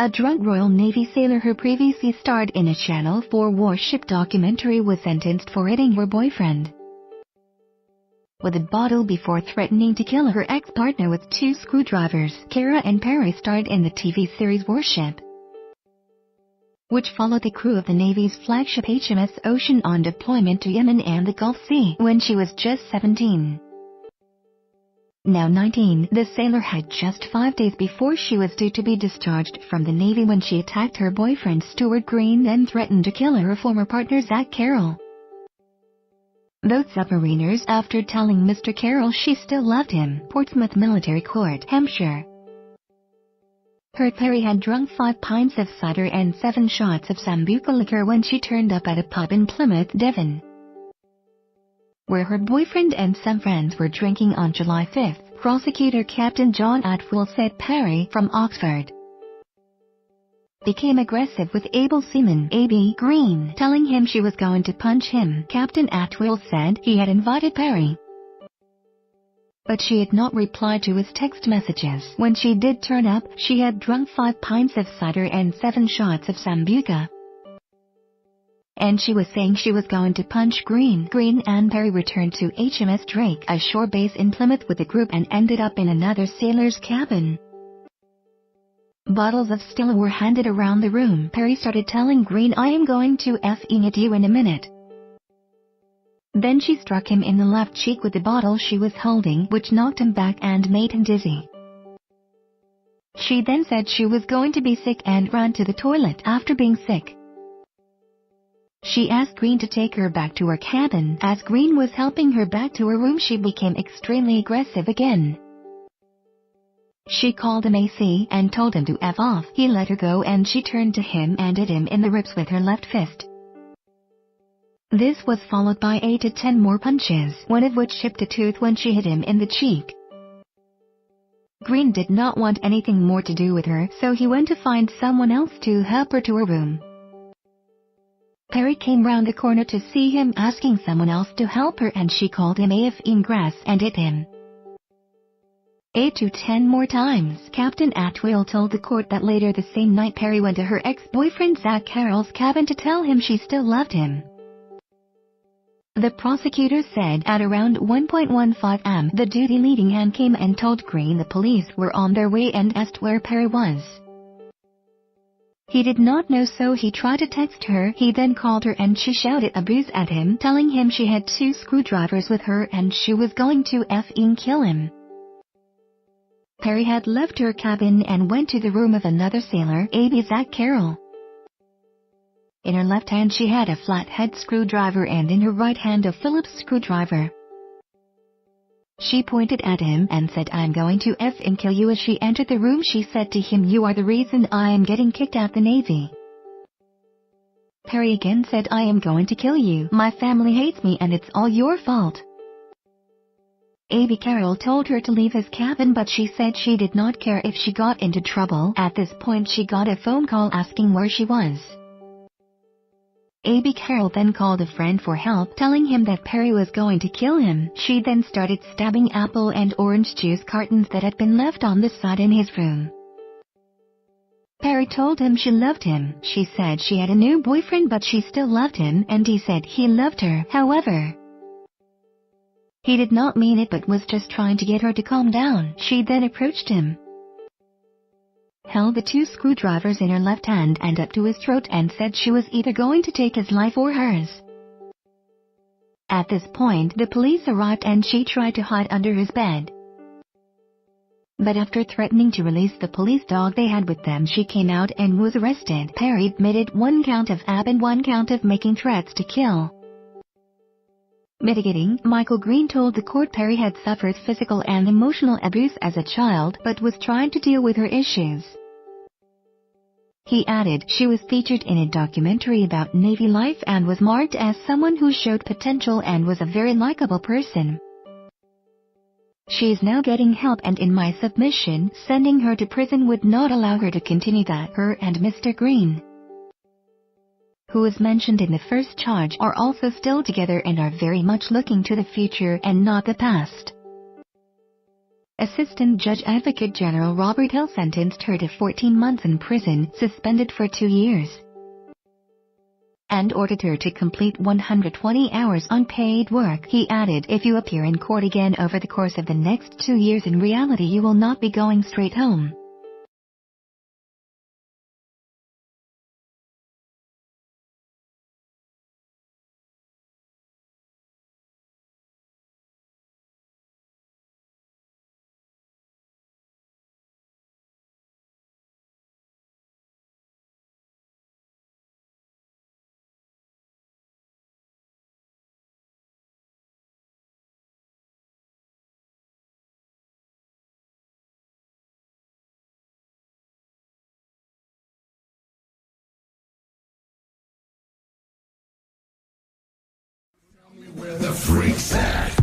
a drunk Royal Navy sailor who previously starred in a Channel 4 warship documentary, was sentenced for hitting her boyfriend with a bottle before threatening to kill her ex-partner with 2 screwdrivers. Cara and Perry starred in the TV series Warship, which followed the crew of the Navy's flagship HMS Ocean on deployment to Yemen and the Gulf Sea when she was just 17. Now 19, the sailor had just 5 days before she was due to be discharged from the Navy when she attacked her boyfriend Stuart Green and threatened to kill her former partner Zach Carroll. Both submariners after telling Mr. Carroll she still loved him. Portsmouth Military Court, Hampshire. Her Perry had drunk 5 pints of cider and 7 shots of Sambuca liquor when she turned up at a pub in Plymouth, Devon, where her boyfriend and some friends were drinking on July 5. Prosecutor Captain John Atwill said Perry, from Oxford, became aggressive with able seaman A.B. Green, telling him she was going to punch him. Captain Atwill said he had invited Perry, but she had not replied to his text messages. When she did turn up, she had drunk 5 pints of cider and 7 shots of Sambuca, and she was saying she was going to punch Green. Green and Perry returned to HMS Drake, a shore base in Plymouth, with the group and ended up in another sailor's cabin. Bottles of Stella were handed around the room. Perry started telling Green, "I am going to f***ing at you in a minute." Then she struck him in the left cheek with the bottle she was holding, which knocked him back and made him dizzy. She then said she was going to be sick and ran to the toilet. After being sick, she asked Green to take her back to her cabin. As Green was helping her back to her room, she became extremely aggressive again. She called him AC and told him to F off. He let her go and she turned to him and hit him in the ribs with her left fist. This was followed by 8 to 10 more punches, one of which chipped a tooth when she hit him in the cheek. Green did not want anything more to do with her, so he went to find someone else to help her to her room. Perry came round the corner to see him, asking someone else to help her, and she called him a**ing grass and hit him 8 to 10 more times. Captain Atwill told the court that later the same night Perry went to her ex-boyfriend Zach Carroll's cabin to tell him she still loved him. The prosecutor said at around 1:15 am, the duty leading hand came and told Green the police were on their way and asked where Perry was. He did not know, so he tried to text her. He then called her and she shouted abuse at him, telling him she had 2 screwdrivers with her and she was going to f***ing kill him. Perry had left her cabin and went to the room of another sailor, A.B. Zach Carroll. In her left hand she had a flathead screwdriver and in her right hand a Phillips screwdriver. She pointed at him and said, "I'm going to f***ing kill you." As she entered the room she said to him, "You are the reason I am getting kicked out the Navy." Perry again said, "I am going to kill you. My family hates me and it's all your fault." A.B. Carroll told her to leave his cabin, but she said she did not care if she got into trouble. At this point she got a phone call asking where she was. A.B. Carroll then called a friend for help, telling him that Perry was going to kill him. She then started stabbing apple and orange juice cartons that had been left on the side in his room. Perry told him she loved him. She said she had a new boyfriend but she still loved him, and he said he loved her. However, he did not mean it but was just trying to get her to calm down. She then approached him, held the 2 screwdrivers in her left hand and up to his throat and said she was either going to take his life or hers. At this point the police arrived and she tried to hide under his bed. But after threatening to release the police dog they had with them, she came out and was arrested. Perry admitted 1 count of AB and 1 count of making threats to kill. Mitigating, Michael Green told the court Perry had suffered physical and emotional abuse as a child but was trying to deal with her issues. He added she was featured in a documentary about Navy life and was marked as someone who showed potential and was a very likable person. She is now getting help, and in my submission, sending her to prison would not allow her to continue that. Her and Mr. Green, who is mentioned in the first charge, are also still together and are very much looking to the future and not the past. Assistant Judge Advocate General Robert Hill sentenced her to 14 months in prison, suspended for 2 years, and ordered her to complete 120 hours unpaid work. He added, "If you appear in court again over the course of the next 2 years, in reality you will not be going straight home." Where the freaks at?